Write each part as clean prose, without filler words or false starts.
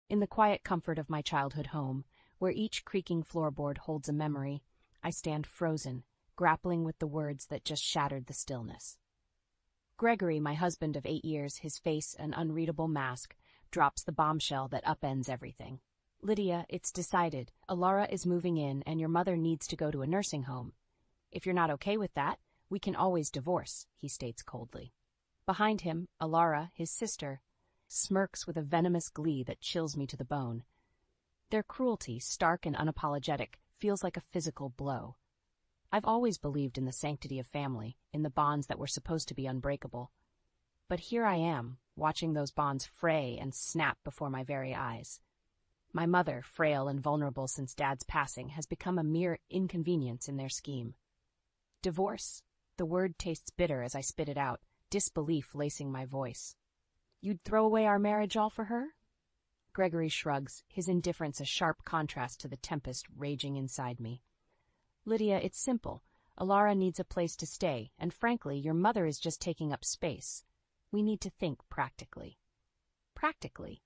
In the quiet comfort of my childhood home, where each creaking floorboard holds a memory, I stand frozen, grappling with the words that just shattered the stillness. Gregory, my husband of 8 years, his face an unreadable mask, drops the bombshell that upends everything. Lydia, it's decided. Alara is moving in and your mother needs to go to a nursing home. If you're not okay with that, we can always divorce, he states coldly. Behind him, Alara, his sister, smirks with a venomous glee that chills me to the bone. Their cruelty, stark and unapologetic, feels like a physical blow. I've always believed in the sanctity of family, in the bonds that were supposed to be unbreakable. But here I am, watching those bonds fray and snap before my very eyes. My mother, frail and vulnerable since Dad's passing, has become a mere inconvenience in their scheme. Divorce? The word tastes bitter as I spit it out, disbelief lacing my voice. You'd throw away our marriage all for her? Gregory shrugs, his indifference a sharp contrast to the tempest raging inside me. Lydia, it's simple. Alara needs a place to stay, and frankly, your mother is just taking up space. We need to think practically. Practically?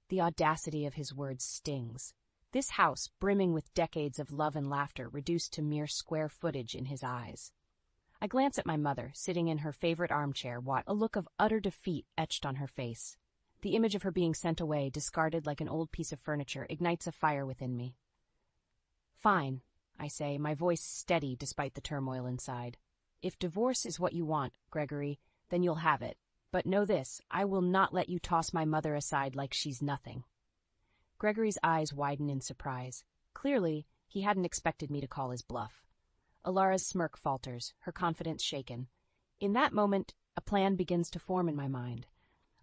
The audacity of his words stings. This house, brimming with decades of love and laughter, reduced to mere square footage in his eyes. I glance at my mother, sitting in her favorite armchair, a look of utter defeat etched on her face. The image of her being sent away, discarded like an old piece of furniture, ignites a fire within me. Fine, I say, my voice steady despite the turmoil inside. If divorce is what you want, Gregory, then you'll have it. But know this, I will not let you toss my mother aside like she's nothing. Gregory's eyes widen in surprise. Clearly, he hadn't expected me to call his bluff. Alara's smirk falters, her confidence shaken. In that moment, a plan begins to form in my mind.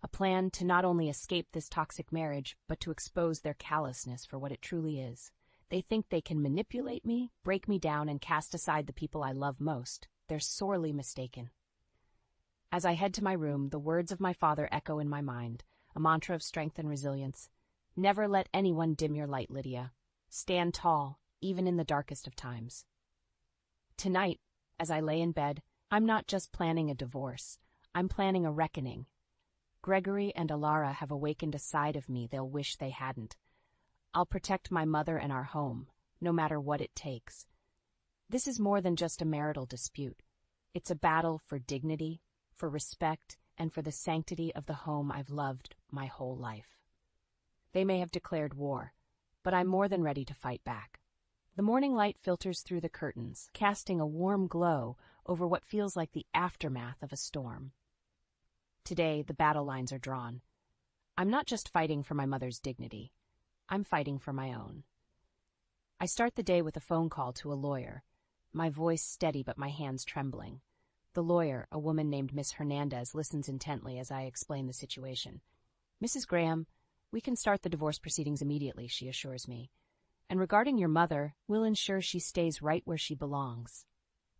A plan to not only escape this toxic marriage, but to expose their callousness for what it truly is. They think they can manipulate me, break me down, and cast aside the people I love most. They're sorely mistaken. As I head to my room, the words of my father echo in my mind, a mantra of strength and resilience. Never let anyone dim your light, Lydia. Stand tall, even in the darkest of times. Tonight, as I lay in bed, I'm not just planning a divorce. I'm planning a reckoning. Gregory and Alara have awakened a side of me they'll wish they hadn't. I'll protect my mother and our home, no matter what it takes. This is more than just a marital dispute. It's a battle for dignity, for respect, and for the sanctity of the home I've loved my whole life. They may have declared war, but I'm more than ready to fight back. The morning light filters through the curtains, casting a warm glow over what feels like the aftermath of a storm. Today, the battle lines are drawn. I'm not just fighting for my mother's dignity. I'm fighting for my own. I start the day with a phone call to a lawyer, my voice steady but my hands trembling. The lawyer, a woman named Miss Hernandez, listens intently as I explain the situation. Mrs. Graham, we can start the divorce proceedings immediately, she assures me. And regarding your mother, we'll ensure she stays right where she belongs.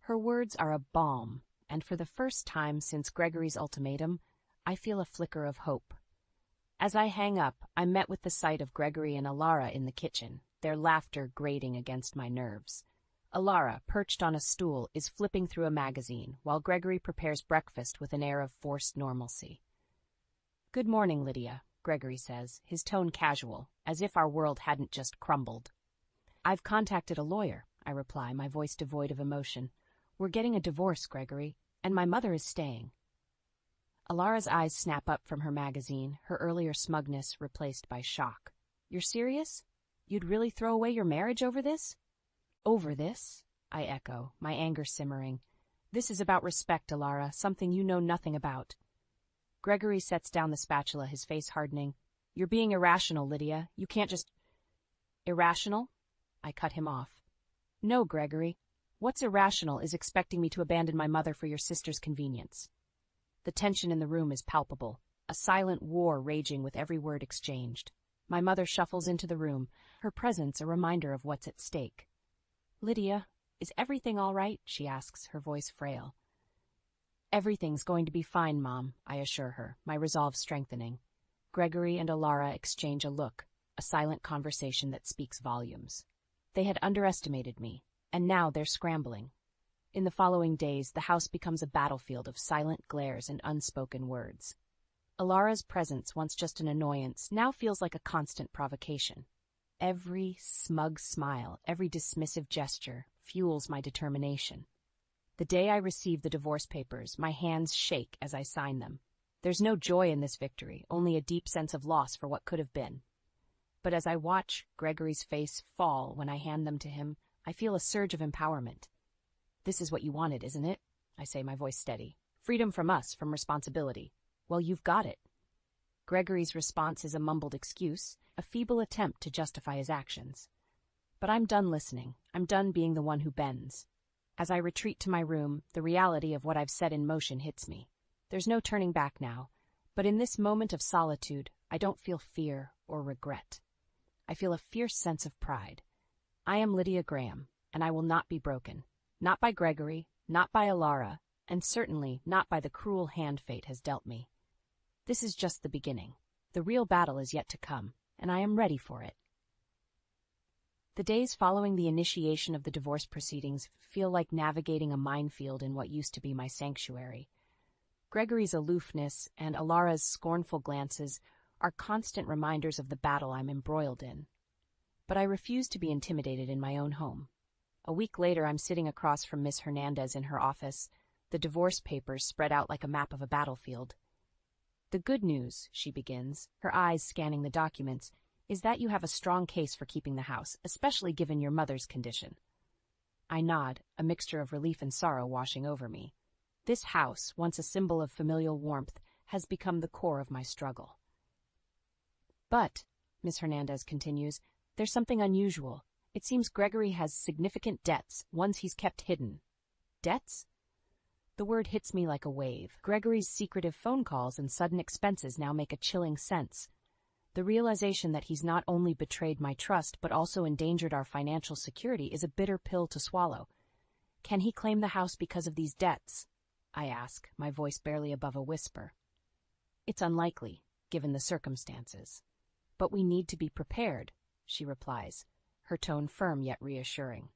Her words are a balm, and for the first time since Gregory's ultimatum, I feel a flicker of hope. As I hang up, I'm met with the sight of Gregory and Alara in the kitchen, their laughter grating against my nerves. Alara, perched on a stool, is flipping through a magazine, while Gregory prepares breakfast with an air of forced normalcy. Good morning, Lydia, Gregory says, his tone casual, as if our world hadn't just crumbled. I've contacted a lawyer, I reply, my voice devoid of emotion. We're getting a divorce, Gregory, and my mother is staying. Alara's eyes snap up from her magazine, her earlier smugness replaced by shock. You're serious? You'd really throw away your marriage over this? Over this? I echo, my anger simmering. This is about respect, Alara, something you know nothing about. Gregory sets down the spatula, his face hardening. You're being irrational, Lydia. You can't just... Irrational? I cut him off. No, Gregory. What's irrational is expecting me to abandon my mother for your sister's convenience. The tension in the room is palpable, a silent war raging with every word exchanged. My mother shuffles into the room, her presence a reminder of what's at stake. Lydia, is everything all right? She asks, her voice frail. Everything's going to be fine, Mom, I assure her, my resolve strengthening. Gregory and Alara exchange a look, a silent conversation that speaks volumes. They had underestimated me, and now they're scrambling. In the following days, the house becomes a battlefield of silent glares and unspoken words. Alara's presence, once just an annoyance, now feels like a constant provocation. Every smug smile, every dismissive gesture fuels my determination. The day I receive the divorce papers, my hands shake as I sign them. There's no joy in this victory, only a deep sense of loss for what could have been. But as I watch Gregory's face fall when I hand them to him, I feel a surge of empowerment. "This is what you wanted, isn't it?" I say, my voice steady. "Freedom from us, from responsibility. Well, you've got it." Gregory's response is a mumbled excuse, a feeble attempt to justify his actions. But I'm done listening. I'm done being the one who bends. As I retreat to my room, the reality of what I've set in motion hits me. There's no turning back now, but in this moment of solitude, I don't feel fear or regret. I feel a fierce sense of pride. I am Lydia Graham, and I will not be broken. Not by Gregory, not by Alara, and certainly not by the cruel hand fate has dealt me. This is just the beginning. The real battle is yet to come, and I am ready for it. The days following the initiation of the divorce proceedings feel like navigating a minefield in what used to be my sanctuary. Gregory's aloofness and Alara's scornful glances are constant reminders of the battle I'm embroiled in. But I refuse to be intimidated in my own home. A week later, I'm sitting across from Miss Hernandez in her office, the divorce papers spread out like a map of a battlefield. "The good news," she begins, her eyes scanning the documents, "is that you have a strong case for keeping the house, especially given your mother's condition." I nod, a mixture of relief and sorrow washing over me. This house, once a symbol of familial warmth, has become the core of my struggle. "But," Miss Hernandez continues, "there's something unusual. It seems Gregory has significant debts, ones he's kept hidden." "Debts?" The word hits me like a wave. Gregory's secretive phone calls and sudden expenses now make a chilling sense. The realization that he's not only betrayed my trust but also endangered our financial security is a bitter pill to swallow. "Can he claim the house because of these debts?" I ask, my voice barely above a whisper. "It's unlikely, given the circumstances. But we need to be prepared," she replies, her tone firm yet reassuring.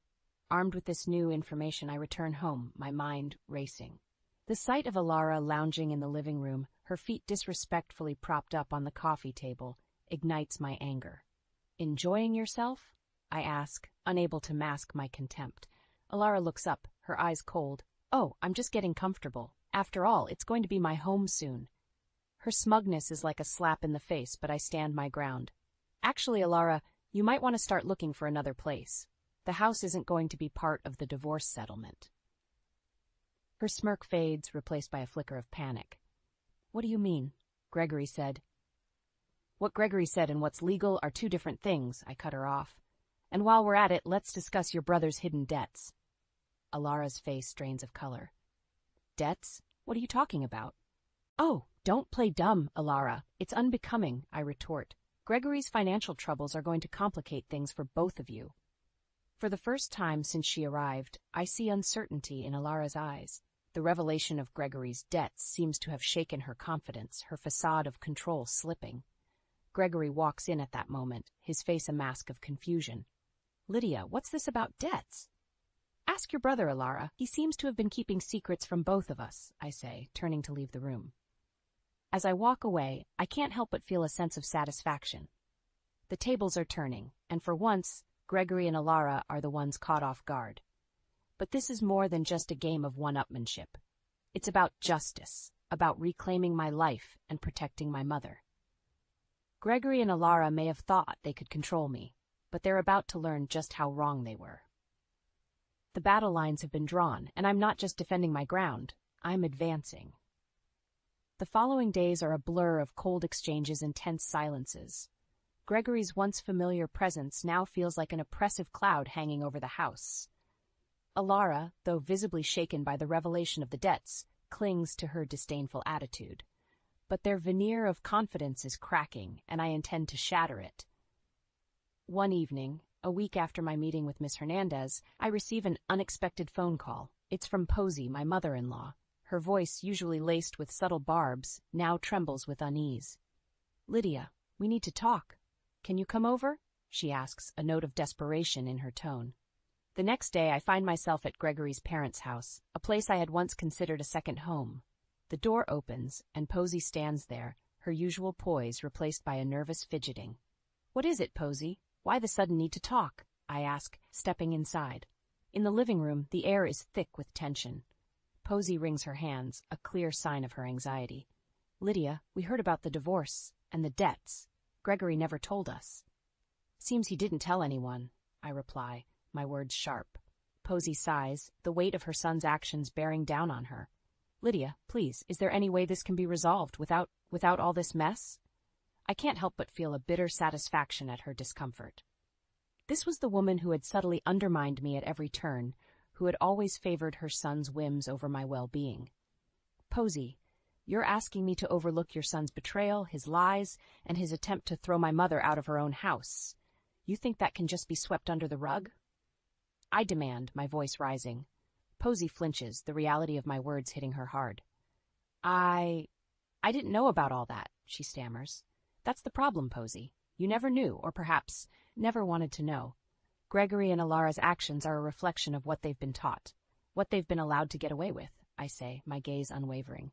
Armed with this new information, I return home, my mind racing. The sight of Alara lounging in the living room, her feet disrespectfully propped up on the coffee table, ignites my anger. "Enjoying yourself?" I ask, unable to mask my contempt. Alara looks up, her eyes cold. "Oh, I'm just getting comfortable. After all, it's going to be my home soon." Her smugness is like a slap in the face, but I stand my ground. "Actually, Alara, you might want to start looking for another place. The house isn't going to be part of the divorce settlement." Her smirk fades, replaced by a flicker of panic. "What do you mean?" Gregory said. "What Gregory said and what's legal are two different things," I cut her off. "And while we're at it, let's discuss your brother's hidden debts." Alara's face strains of color. "Debts? What are you talking about?" "Oh, don't play dumb, Alara. It's unbecoming," I retort. "Gregory's financial troubles are going to complicate things for both of you." For the first time since she arrived, I see uncertainty in Alara's eyes. The revelation of Gregory's debts seems to have shaken her confidence, her facade of control slipping. Gregory walks in at that moment, his face a mask of confusion. "Lydia, what's this about debts?" "Ask your brother, Alara. He seems to have been keeping secrets from both of us," I say, turning to leave the room. As I walk away, I can't help but feel a sense of satisfaction. The tables are turning, and for once, Gregory and Alara are the ones caught off guard. But this is more than just a game of one-upmanship. It's about justice, about reclaiming my life and protecting my mother. Gregory and Alara may have thought they could control me, but they're about to learn just how wrong they were. The battle lines have been drawn, and I'm not just defending my ground, I'm advancing. The following days are a blur of cold exchanges and tense silences. Gregory's once familiar presence now feels like an oppressive cloud hanging over the house. Alara, though visibly shaken by the revelation of the debts, clings to her disdainful attitude. But their veneer of confidence is cracking, and I intend to shatter it. One evening, a week after my meeting with Miss Hernandez, I receive an unexpected phone call. It's from Posey, my mother-in-law. Her voice, usually laced with subtle barbs, now trembles with unease. "Lydia, we need to talk. Can you come over?" she asks, a note of desperation in her tone. The next day, I find myself at Gregory's parents' house, a place I had once considered a second home. The door opens, and Posey stands there, her usual poise replaced by a nervous fidgeting. "What is it, Posy? Why the sudden need to talk?" I ask, stepping inside. In the living room, the air is thick with tension. Posy wrings her hands, a clear sign of her anxiety. "Lydia, we heard about the divorce and the debts. Gregory never told us." "Seems he didn't tell anyone," I reply, my words sharp. Posy sighs, the weight of her son's actions bearing down on her. "Lydia, please, is there any way this can be resolved without all this mess?" I can't help but feel a bitter satisfaction at her discomfort. This was the woman who had subtly undermined me at every turn, who had always favored her son's whims over my well-being. "Posy, you're asking me to overlook your son's betrayal, his lies, and his attempt to throw my mother out of her own house. You think that can just be swept under the rug?" I demand, my voice rising. Posy flinches, the reality of my words hitting her hard. I didn't know about all that," she stammers. "That's the problem, Posy. You never knew, or perhaps never wanted to know. Gregory and Alara's actions are a reflection of what they've been taught, what they've been allowed to get away with," I say, my gaze unwavering.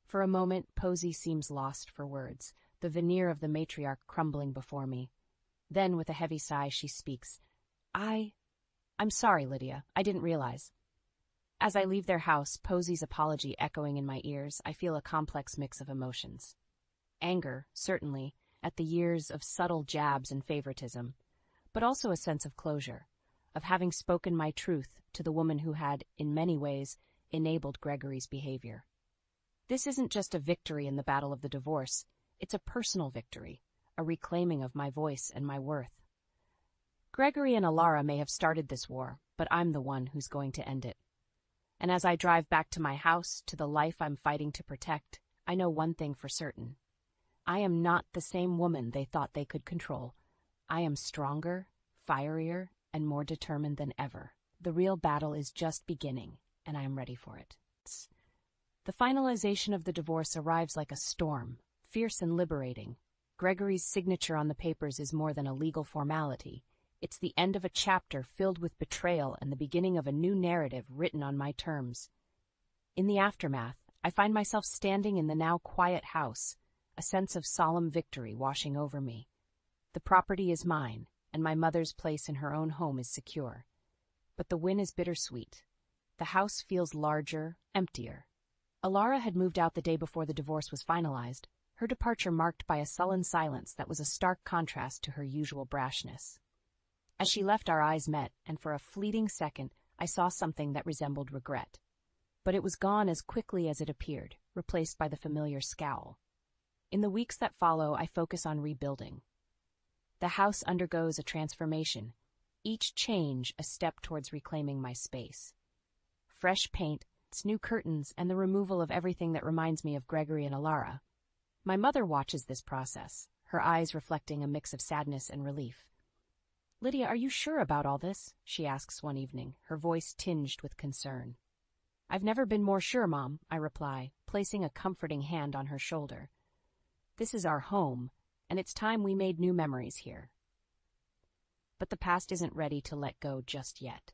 For a moment, Posy seems lost for words, the veneer of the matriarch crumbling before me. Then, with a heavy sigh, she speaks. I'm sorry, Lydia. I didn't realize." As I leave their house, Posy's apology echoing in my ears, I feel a complex mix of emotions. Anger, certainly, at the years of subtle jabs and favoritism, but also a sense of closure, of having spoken my truth to the woman who had, in many ways, enabled Gregory's behavior. This isn't just a victory in the battle of the divorce, it's a personal victory, a reclaiming of my voice and my worth. Gregory and Alara may have started this war, but I'm the one who's going to end it. And as I drive back to my house, to the life I'm fighting to protect, I know one thing for certain. I am not the same woman they thought they could control. I am stronger, fierier, and more determined than ever. The real battle is just beginning, and I am ready for it. The finalization of the divorce arrives like a storm, fierce and liberating. Gregory's signature on the papers is more than a legal formality. It's the end of a chapter filled with betrayal and the beginning of a new narrative written on my terms. In the aftermath, I find myself standing in the now quiet house, a sense of solemn victory washing over me. The property is mine, and my mother's place in her own home is secure. But the win is bittersweet. The house feels larger, emptier. Alara had moved out the day before the divorce was finalized, her departure marked by a sullen silence that was a stark contrast to her usual brashness. As she left, our eyes met, and for a fleeting second, I saw something that resembled regret. But it was gone as quickly as it appeared, replaced by the familiar scowl. In the weeks that follow, I focus on rebuilding. The house undergoes a transformation, each change a step towards reclaiming my space. Fresh paint, new curtains, and the removal of everything that reminds me of Gregory and Alara. My mother watches this process, her eyes reflecting a mix of sadness and relief. "Lydia, are you sure about all this?" she asks one evening, her voice tinged with concern. "I've never been more sure, Mom," I reply, placing a comforting hand on her shoulder. "This is our home, and it's time we made new memories here." But the past isn't ready to let go just yet.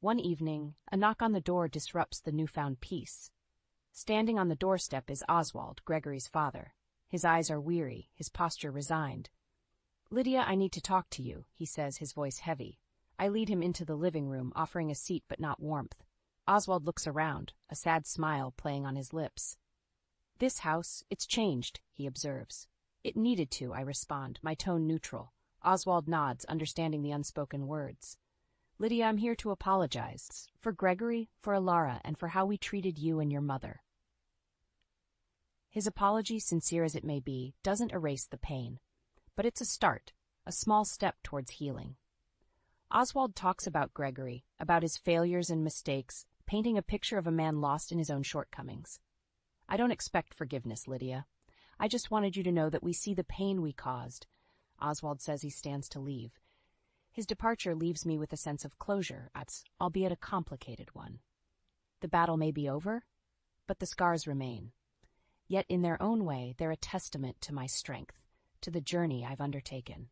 One evening, a knock on the door disrupts the newfound peace. Standing on the doorstep is Oswald, Gregory's father. His eyes are weary, his posture resigned. "Lydia, I need to talk to you," he says, his voice heavy. I lead him into the living room, offering a seat but not warmth. Oswald looks around, a sad smile playing on his lips. "This house, it's changed," he observes. "It needed to," I respond, my tone neutral. Oswald nods, understanding the unspoken words. "Lydia, I'm here to apologize. For Gregory, for Alara, and for how we treated you and your mother." His apology, sincere as it may be, doesn't erase the pain. But it's a start, a small step towards healing. Oswald talks about Gregory, about his failures and mistakes, painting a picture of a man lost in his own shortcomings. "I don't expect forgiveness, Lydia. I just wanted you to know that we see the pain we caused." Oswald says he stands to leave. His departure leaves me with a sense of closure, albeit a complicated one. The battle may be over, but the scars remain. Yet in their own way, they're a testament to my strength, to the journey I've undertaken.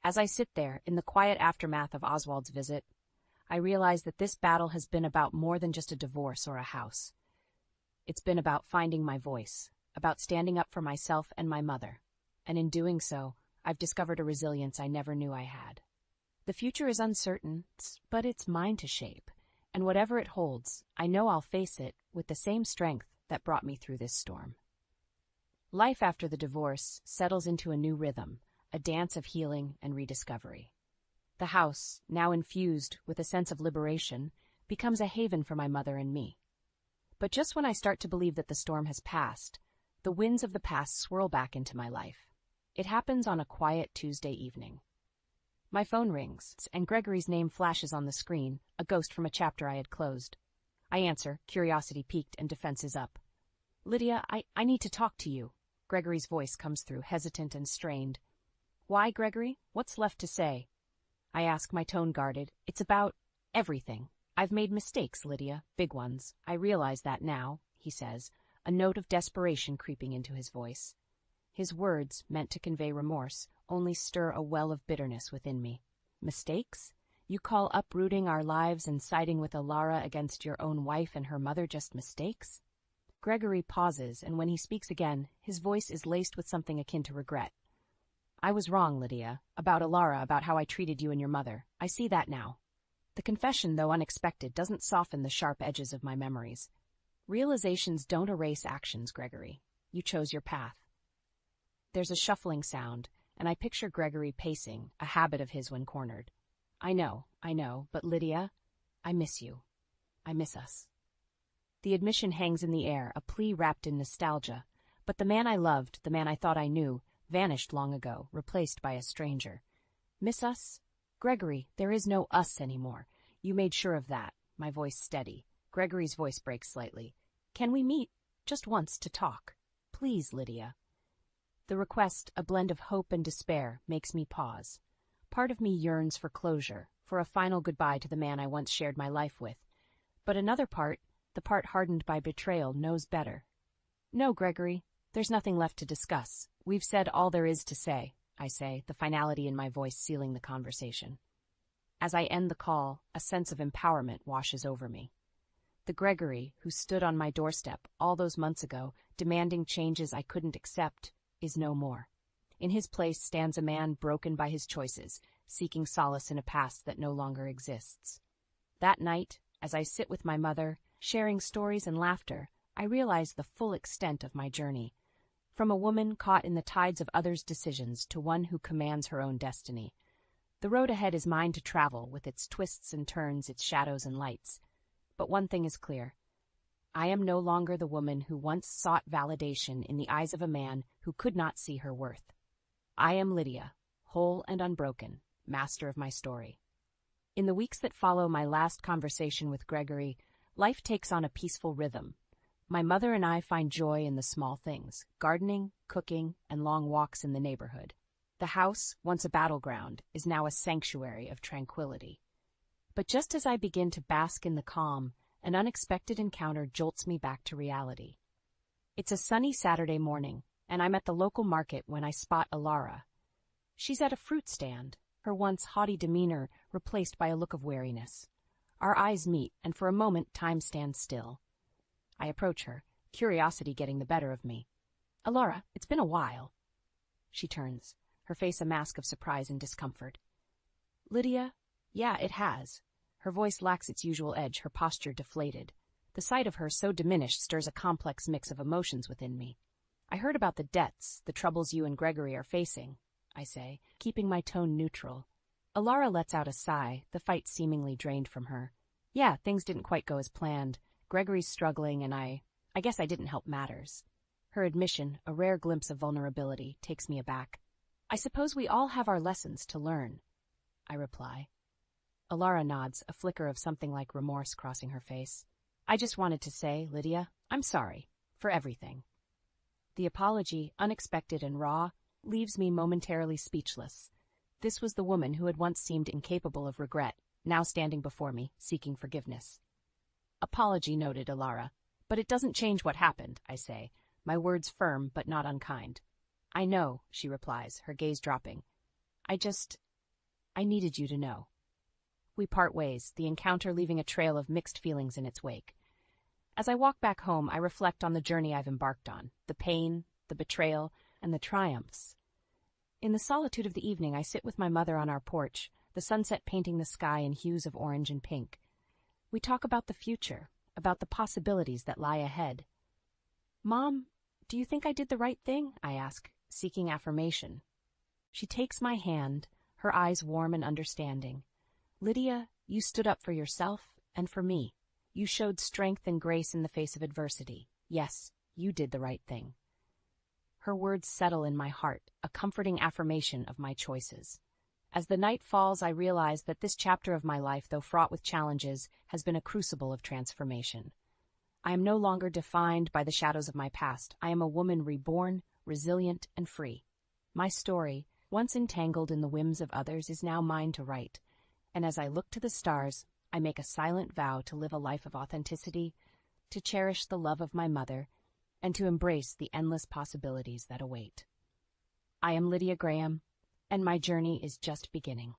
As I sit there, in the quiet aftermath of Oswald's visit, I realize that this battle has been about more than just a divorce or a house. It's been about finding my voice, about standing up for myself and my mother. And in doing so, I've discovered a resilience I never knew I had. The future is uncertain, but it's mine to shape. And whatever it holds, I know I'll face it with the same strength that brought me through this storm. Life after the divorce settles into a new rhythm, a dance of healing and rediscovery. The house, now infused with a sense of liberation, becomes a haven for my mother and me. But just when I start to believe that the storm has passed, the winds of the past swirl back into my life. It happens on a quiet Tuesday evening. My phone rings, and Gregory's name flashes on the screen, a ghost from a chapter I had closed. I answer, curiosity piqued and defenses up. "Lydia, I need to talk to you." Gregory's voice comes through, hesitant and strained. "Why, Gregory? What's left to say?" I ask, my tone guarded. "It's about everything. I've made mistakes, Lydia, big ones. I realize that now," he says, a note of desperation creeping into his voice. His words, meant to convey remorse, only stir a well of bitterness within me. "Mistakes? You call uprooting our lives and siding with Alara against your own wife and her mother just mistakes?" Gregory pauses, and when he speaks again, his voice is laced with something akin to regret. "I was wrong, Lydia, about Alara, about how I treated you and your mother. I see that now." The confession, though unexpected, doesn't soften the sharp edges of my memories. Realizations don't erase actions, Gregory. You chose your path. There's a shuffling sound, and I picture Gregory pacing, a habit of his when cornered. I know, but Lydia, I miss you. I miss us." The admission hangs in the air, a plea wrapped in nostalgia. But the man I loved, the man I thought I knew, vanished long ago, replaced by a stranger. "Miss us? Gregory, there is no us anymore. You made sure of that." My voice steady. Gregory's voice breaks slightly. "Can we meet? Just once to talk. Please, Lydia." The request, a blend of hope and despair, makes me pause. Part of me yearns for closure, for a final goodbye to the man I once shared my life with. But another part, the part hardened by betrayal, knows better. "No, Gregory, there's nothing left to discuss. We've said all there is to say," I say, the finality in my voice sealing the conversation. As I end the call, a sense of empowerment washes over me. The Gregory who stood on my doorstep all those months ago, demanding changes I couldn't accept, is no more. In his place stands a man broken by his choices, seeking solace in a past that no longer exists. That night, as I sit with my mother, sharing stories and laughter, I realize the full extent of my journey. From a woman caught in the tides of others' decisions to one who commands her own destiny. The road ahead is mine to travel, with its twists and turns, its shadows and lights. But one thing is clear. I am no longer the woman who once sought validation in the eyes of a man who could not see her worth. I am Lydia, whole and unbroken, master of my story. In the weeks that follow my last conversation with Gregory, life takes on a peaceful rhythm. My mother and I find joy in the small things, gardening, cooking, and long walks in the neighborhood. The house, once a battleground, is now a sanctuary of tranquility. But just as I begin to bask in the calm, an unexpected encounter jolts me back to reality. It's a sunny Saturday morning, and I'm at the local market when I spot Alara. She's at a fruit stand, her once haughty demeanor replaced by a look of wariness. Our eyes meet, and for a moment time stands still. I approach her, curiosity getting the better of me. "Alara, it's been a while." She turns, her face a mask of surprise and discomfort. "Lydia, yeah, it has." Her voice lacks its usual edge, her posture deflated. The sight of her so diminished stirs a complex mix of emotions within me. "I heard about the debts, the troubles you and Gregory are facing," I say, keeping my tone neutral. Alara lets out a sigh, the fight seemingly drained from her. "Yeah, things didn't quite go as planned. Gregory's struggling, and I guess I didn't help matters." Her admission, a rare glimpse of vulnerability, takes me aback. "I suppose we all have our lessons to learn," I reply. Alara nods, a flicker of something like remorse crossing her face. "I just wanted to say, Lydia, I'm sorry. For everything." The apology, unexpected and raw, leaves me momentarily speechless. This was the woman who had once seemed incapable of regret, now standing before me, seeking forgiveness. "Apology noted, Alara. But it doesn't change what happened," I say, my words firm but not unkind. "I know," she replies, her gaze dropping. I needed you to know." We part ways, the encounter leaving a trail of mixed feelings in its wake. As I walk back home, I reflect on the journey I've embarked on, the pain, the betrayal, and the triumphs. In the solitude of the evening, I sit with my mother on our porch, the sunset painting the sky in hues of orange and pink. We talk about the future, about the possibilities that lie ahead. "Mom, do you think I did the right thing?" I ask, seeking affirmation. She takes my hand, her eyes warm and understanding. "Lydia, you stood up for yourself and for me. You showed strength and grace in the face of adversity. Yes, you did the right thing." Her words settle in my heart, a comforting affirmation of my choices. As the night falls, I realize that this chapter of my life, though fraught with challenges, has been a crucible of transformation. I am no longer defined by the shadows of my past. I am a woman reborn, resilient, and free. My story, once entangled in the whims of others, is now mine to write. And as I look to the stars, I make a silent vow to live a life of authenticity, to cherish the love of my mother, and to embrace the endless possibilities that await. I am Lydia Graham, and my journey is just beginning.